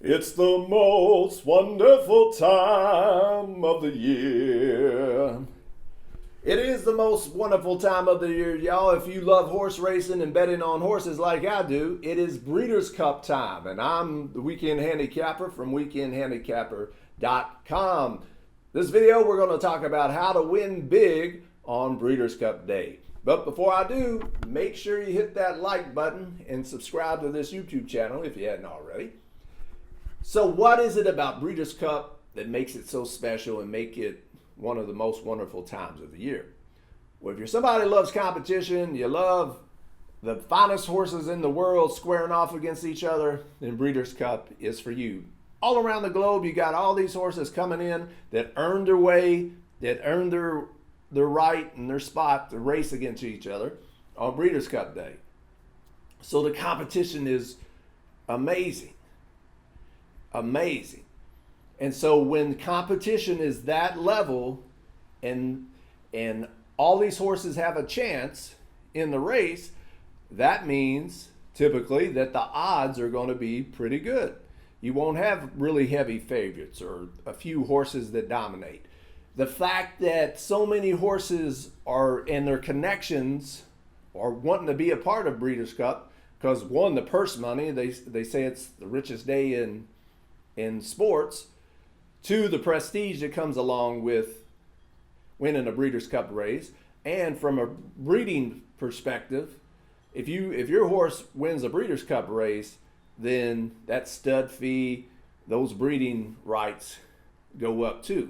It's the most wonderful time of the year. It is the most wonderful time of the year, y'all. If you love horse racing and betting on horses like I do, it is Breeders' Cup time. And I'm the Weekend Handicapper from weekendhandicapper.com. This video, we're going to talk about how to win big on Breeders' Cup Day. But before I do, make sure you hit that like button and subscribe to this YouTube channel if you hadn't already. So what is it about Breeders' Cup that makes it so special and make it one of the most wonderful times of the year? Well, if you're somebody who loves competition, you love the finest horses in the world squaring off against each other, then Breeders' Cup is for you. All around the globe, you got all these horses coming in that earned their way, that earned their right and their spot to race against each other on Breeders' Cup Day. So the competition is amazing. Amazing. And so when competition is that level and all these horses have a chance in the race, that means typically that the odds are going to be pretty good. You won't have really heavy favorites or a few horses that dominate. The fact that so many horses are and their connections are wanting to be a part of Breeders' Cup because one, the purse money, they say it's the richest day in sports. Two, the prestige that comes along with winning a Breeders' Cup race. And from a breeding perspective, if your horse wins a Breeders' Cup race, then that stud fee, those breeding rights go up too.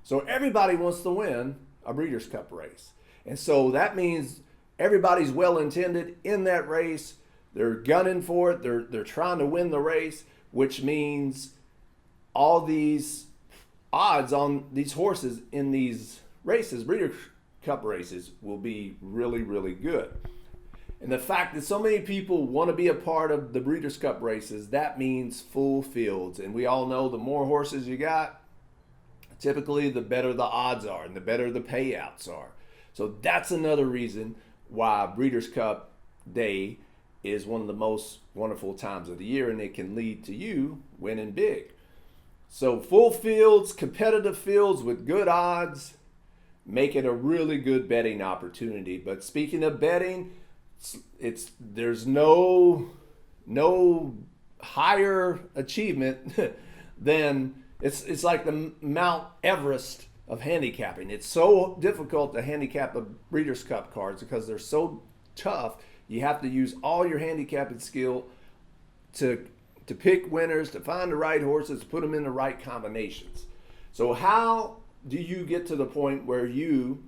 So everybody wants to win a Breeders' Cup race. And so that means everybody's well intended in that race. They're gunning for it. They're trying to win the race, which means all these odds on these horses in these races, Breeders' Cup races, will be really, really good. And the fact that so many people want to be a part of the Breeders' Cup races, that means full fields. And we all know the more horses you got, typically the better the odds are and the better the payouts are. So that's another reason why Breeders' Cup Day is one of the most wonderful times of the year, and it can lead to you winning big. So full fields, competitive fields with good odds make it a really good betting opportunity. But speaking of betting, there's no higher achievement than it's like the Mount Everest of handicapping. It's so difficult to handicap the Breeders' Cup cards because they're so tough. You have to use all your handicapping skill to pick winners, to find the right horses, to put them in the right combinations. So how do you get to the point where you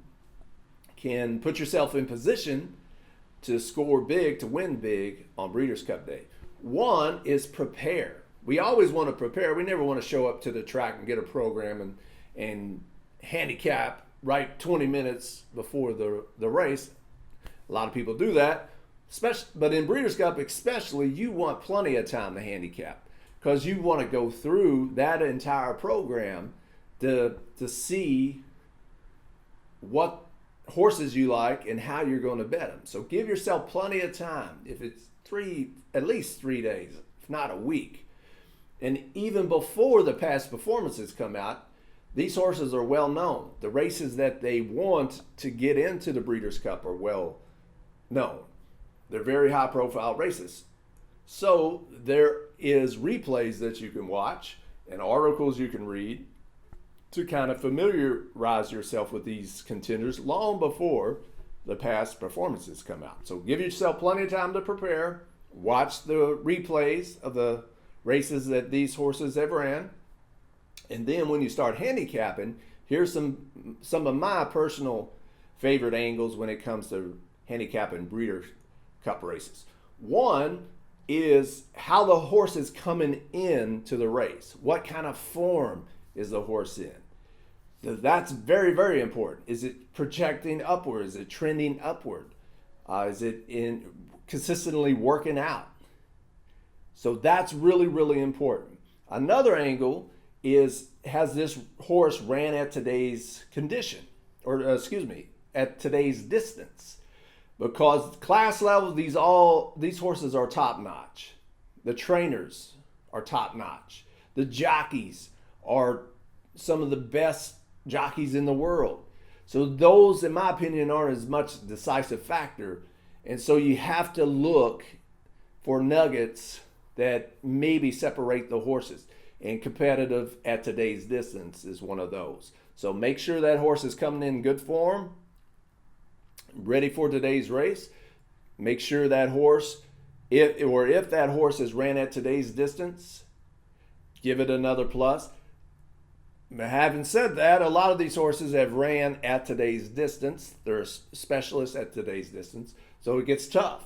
can put yourself in position to score big, to win big on Breeders' Cup Day? One is prepare. We always want to prepare. We never want to show up to the track and get a program and handicap right 20 minutes before the race. A lot of people do that. But in Breeders' Cup especially, you want plenty of time to handicap because you want to go through that entire program to see what horses you like and how you're going to bet them. So give yourself plenty of time. If it's at least 3 days, if not a week. And even before the past performances come out, these horses are well known. The races that they want to get into the Breeders' Cup are well known. They're very high profile races. So there is replays that you can watch and articles you can read to kind of familiarize yourself with these contenders long before the past performances come out. So give yourself plenty of time to prepare. Watch the replays of the races that these horses have ran. And then when you start handicapping, here's some of my personal favorite angles when it comes to handicapping Breeders' Cup races. One is how the horse is coming into the race. What kind of form is the horse in? That's very, very important. Is it projecting upward? Is it trending upward? Is it consistently working out? So that's really, really important. Another angle is, has this horse ran at today's condition? Or at today's distance? Because class level, these horses are top notch. The trainers are top notch. The jockeys are some of the best jockeys in the world. So those, in my opinion, aren't as much a decisive factor. And so you have to look for nuggets that maybe separate the horses. And competitive at today's distance is one of those. So make sure that horse is coming in good form, ready for today's race. Make sure that horse, if that horse has ran at today's distance, give it another plus. Having said that, a lot of these horses have ran at today's distance. They're specialists at today's distance, so it gets tough.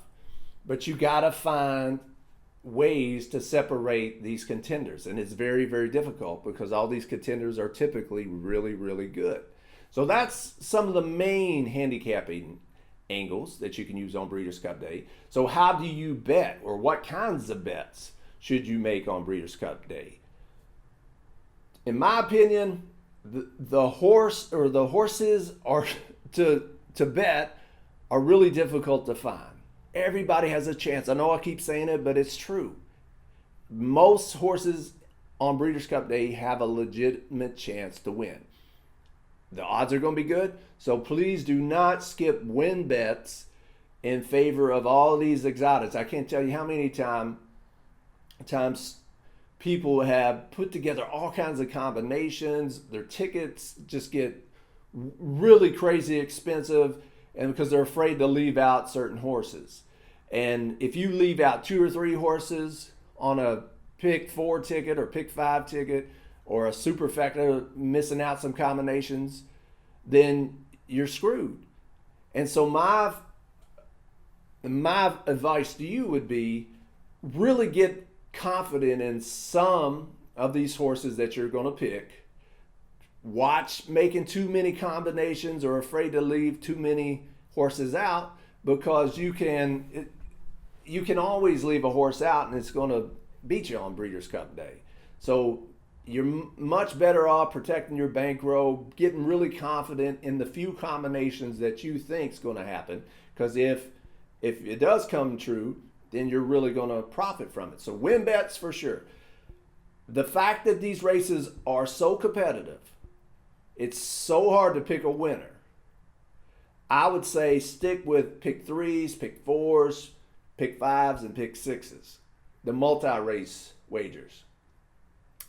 But you got to find ways to separate these contenders, and it's very, very difficult because all these contenders are typically really, really good. So that's some of the main handicapping angles that you can use on Breeders' Cup Day. So how do you bet, or what kinds of bets should you make on Breeders' Cup Day? In my opinion, the horses are to bet are really difficult to find. Everybody has a chance. I know I keep saying it, but it's true. Most horses on Breeders' Cup Day have a legitimate chance to win. The odds are going to be good, so please do not skip win bets in favor of all these exotics. I can't tell you how many times people have put together all kinds of combinations. Their tickets just get really crazy expensive, and because they're afraid to leave out certain horses. And if you leave out 2 or 3 horses on a pick 4 ticket or pick 5 ticket or a Superfecta, missing out some combinations, then you're screwed. And so my advice to you would be really get confident in some of these horses that you're going to pick. Watch making too many combinations or afraid to leave too many horses out, because you can always leave a horse out and it's going to beat you on Breeders' Cup Day. So you're much better off protecting your bankroll, getting really confident in the few combinations that you think is going to happen, because if it does come true, then you're really going to profit from it. So win bets for sure. The fact that these races are so competitive, it's so hard to pick a winner. I would say stick with pick 3s, pick 4s, pick 5s, and pick 6s. The multi-race wagers.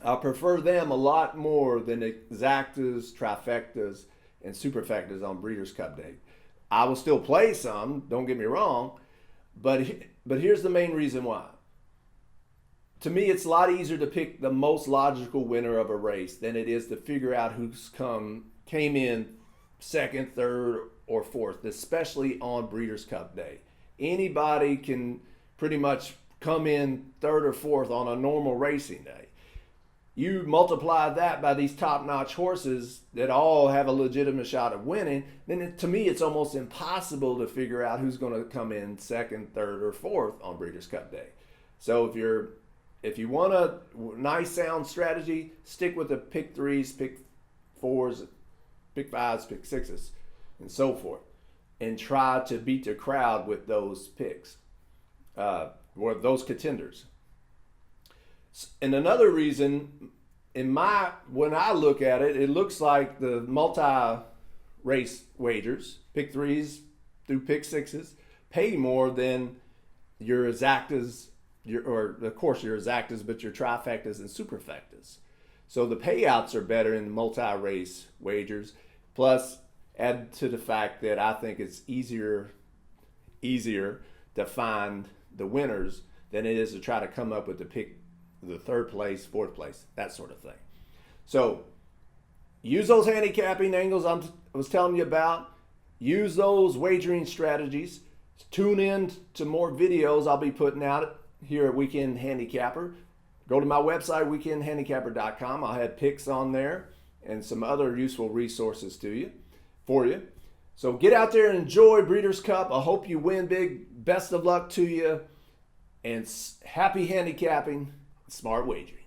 I prefer them a lot more than exactas, trifectas, and superfectas on Breeders' Cup Day. I will still play some, don't get me wrong, but here's the main reason why. To me, it's a lot easier to pick the most logical winner of a race than it is to figure out who's came in second, third, or fourth, especially on Breeders' Cup Day. Anybody can pretty much come in third or fourth on a normal racing day. You multiply that by these top-notch horses that all have a legitimate shot of winning, then to me it's almost impossible to figure out who's going to come in second, third, or fourth on Breeders' Cup Day. So if you want a nice sound strategy, stick with the pick 3s, pick 4s, pick 5s, pick 6s, and so forth, and try to beat the crowd with those picks, or those contenders. And another reason, when I look at it, it looks like the multi-race wagers, pick 3s through pick 6s, pay more than your exactas, or of course your exactas, but your trifectas and superfectas. So the payouts are better in multi-race wagers. Plus, add to the fact that I think it's easier to find the winners than it is to try to come up with the third place, fourth place, that sort of thing. So use those handicapping angles I was telling you about. Use those wagering strategies. Tune in to more videos I'll be putting out here at Weekend Handicapper. Go to my website, weekendhandicapper.com. I'll have picks on there and some other useful resources for you. So get out there and enjoy Breeders' Cup. I hope you win big. Best of luck to you. And happy handicapping, smart wagering.